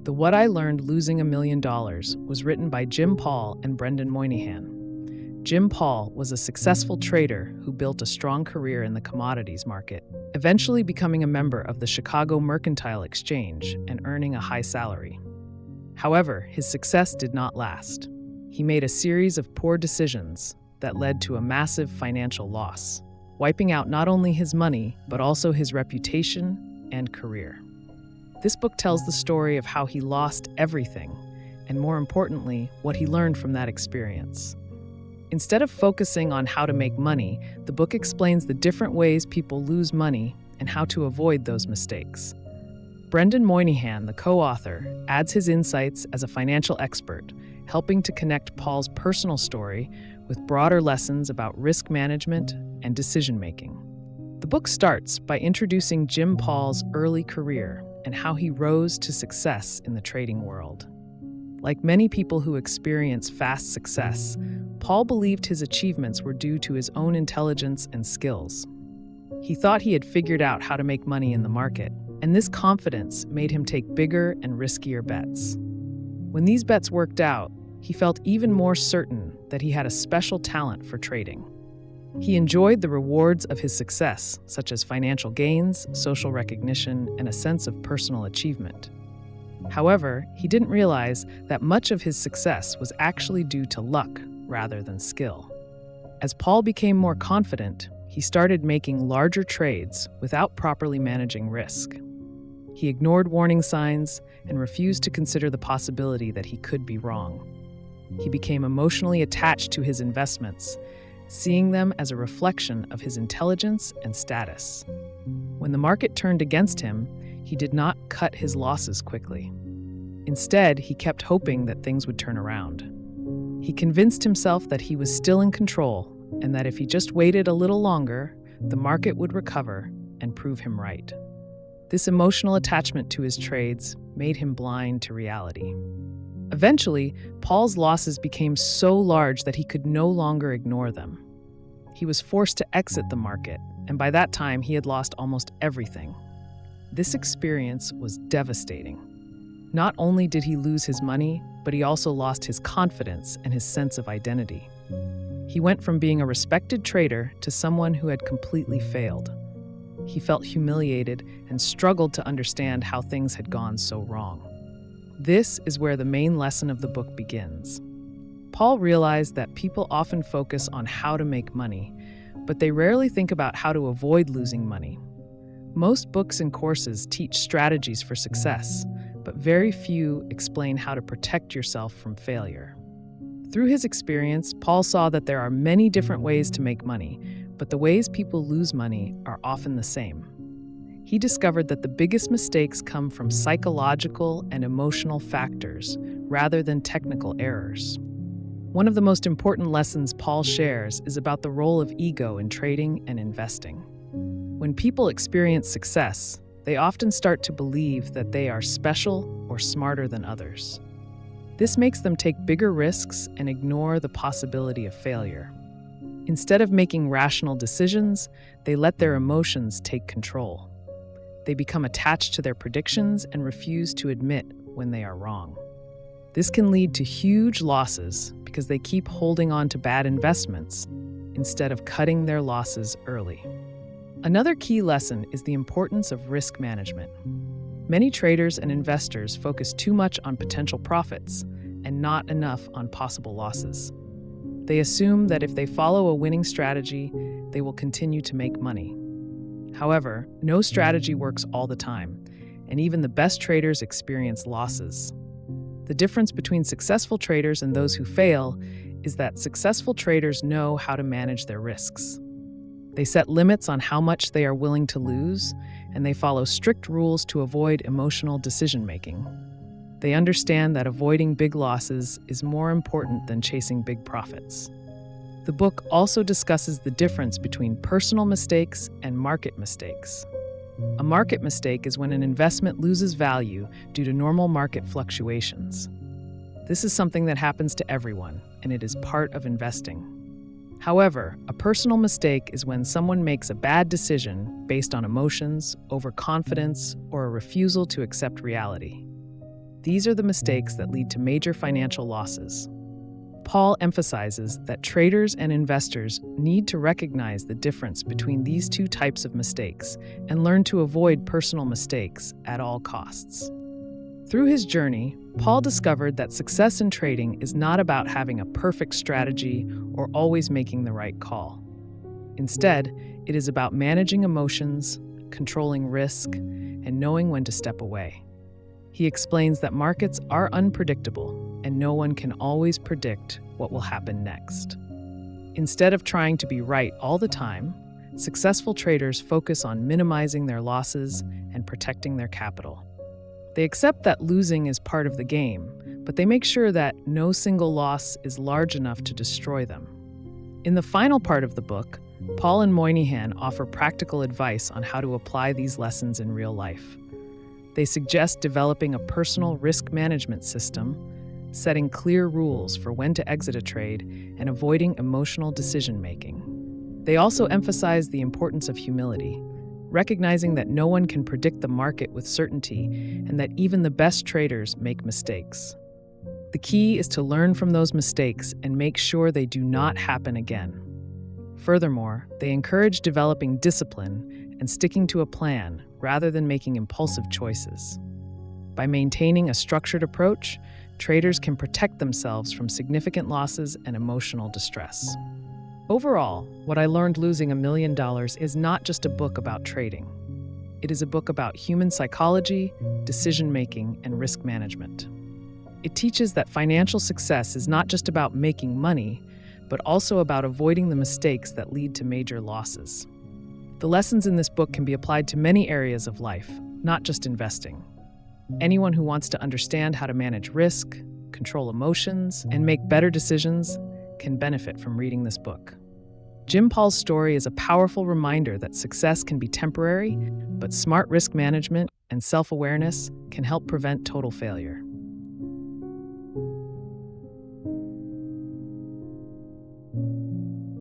The What I Learned Losing $1 Million was written by Jim Paul and Brendan Moynihan. Jim Paul was a successful trader who built a strong career in the commodities market, eventually becoming a member of the Chicago Mercantile Exchange and earning a high salary. However, his success did not last. He made a series of poor decisions that led to a massive financial loss, wiping out not only his money, but also his reputation and career. This book tells the story of how he lost everything, and more importantly, what he learned from that experience. Instead of focusing on how to make money, the book explains the different ways people lose money and how to avoid those mistakes. Brendan Moynihan, the co-author, adds his insights as a financial expert, helping to connect Paul's personal story with broader lessons about risk management and decision-making. The book starts by introducing Jim Paul's early career and how he rose to success in the trading world. Like many people who experience fast success, Paul believed his achievements were due to his own intelligence and skills. He thought he had figured out how to make money in the market, and this confidence made him take bigger and riskier bets. When these bets worked out, he felt even more certain that he had a special talent for trading. He enjoyed the rewards of his success, such as financial gains, social recognition, and a sense of personal achievement. However, he didn't realize that much of his success was actually due to luck rather than skill. As Paul became more confident, he started making larger trades without properly managing risk. He ignored warning signs and refused to consider the possibility that he could be wrong. He became emotionally attached to his investments, seeing them as a reflection of his intelligence and status. When the market turned against him, he did not cut his losses quickly. Instead, he kept hoping that things would turn around. He convinced himself that he was still in control and that if he just waited a little longer, the market would recover and prove him right. This emotional attachment to his trades made him blind to reality. Eventually, Paul's losses became so large that he could no longer ignore them. He was forced to exit the market, and by that time he had lost almost everything. This experience was devastating. Not only did he lose his money, but he also lost his confidence and his sense of identity. He went from being a respected trader to someone who had completely failed. He felt humiliated and struggled to understand how things had gone so wrong. This is where the main lesson of the book begins. Paul realized that people often focus on how to make money, but they rarely think about how to avoid losing money. Most books and courses teach strategies for success, but very few explain how to protect yourself from failure. Through his experience, Paul saw that there are many different ways to make money, but the ways people lose money are often the same. He discovered that the biggest mistakes come from psychological and emotional factors rather than technical errors. One of the most important lessons Paul shares is about the role of ego in trading and investing. When people experience success, they often start to believe that they are special or smarter than others. This makes them take bigger risks and ignore the possibility of failure. Instead of making rational decisions, they let their emotions take control. They become attached to their predictions and refuse to admit when they are wrong. This can lead to huge losses because they keep holding on to bad investments instead of cutting their losses early. Another key lesson is the importance of risk management. Many traders and investors focus too much on potential profits and not enough on possible losses. They assume that if they follow a winning strategy, they will continue to make money. However, no strategy works all the time, and even the best traders experience losses. The difference between successful traders and those who fail is that successful traders know how to manage their risks. They set limits on how much they are willing to lose, and they follow strict rules to avoid emotional decision-making. They understand that avoiding big losses is more important than chasing big profits. The book also discusses the difference between personal mistakes and market mistakes. A market mistake is when an investment loses value due to normal market fluctuations. This is something that happens to everyone, and it is part of investing. However, a personal mistake is when someone makes a bad decision based on emotions, overconfidence, or a refusal to accept reality. These are the mistakes that lead to major financial losses. Paul emphasizes that traders and investors need to recognize the difference between these two types of mistakes and learn to avoid personal mistakes at all costs. Through his journey, Paul discovered that success in trading is not about having a perfect strategy or always making the right call. Instead, it is about managing emotions, controlling risk, and knowing when to step away. He explains that markets are unpredictable, and no one can always predict what will happen next. Instead of trying to be right all the time, successful traders focus on minimizing their losses and protecting their capital. They accept that losing is part of the game, but they make sure that no single loss is large enough to destroy them. In the final part of the book, Paul and Moynihan offer practical advice on how to apply these lessons in real life. They suggest developing a personal risk management system, setting clear rules for when to exit a trade, and avoiding emotional decision-making. They also emphasize the importance of humility, recognizing that no one can predict the market with certainty and that even the best traders make mistakes. The key is to learn from those mistakes and make sure they do not happen again. Furthermore, they encourage developing discipline and sticking to a plan rather than making impulsive choices. By maintaining a structured approach, traders can protect themselves from significant losses and emotional distress. Overall, what I learned losing $1 million is not just a book about trading. It is a book about human psychology, decision-making, and risk management. It teaches that financial success is not just about making money, but also about avoiding the mistakes that lead to major losses. The lessons in this book can be applied to many areas of life, not just investing. Anyone who wants to understand how to manage risk, control emotions, and make better decisions can benefit from reading this book. Jim Paul's story is a powerful reminder that success can be temporary, but smart risk management and self-awareness can help prevent total failure.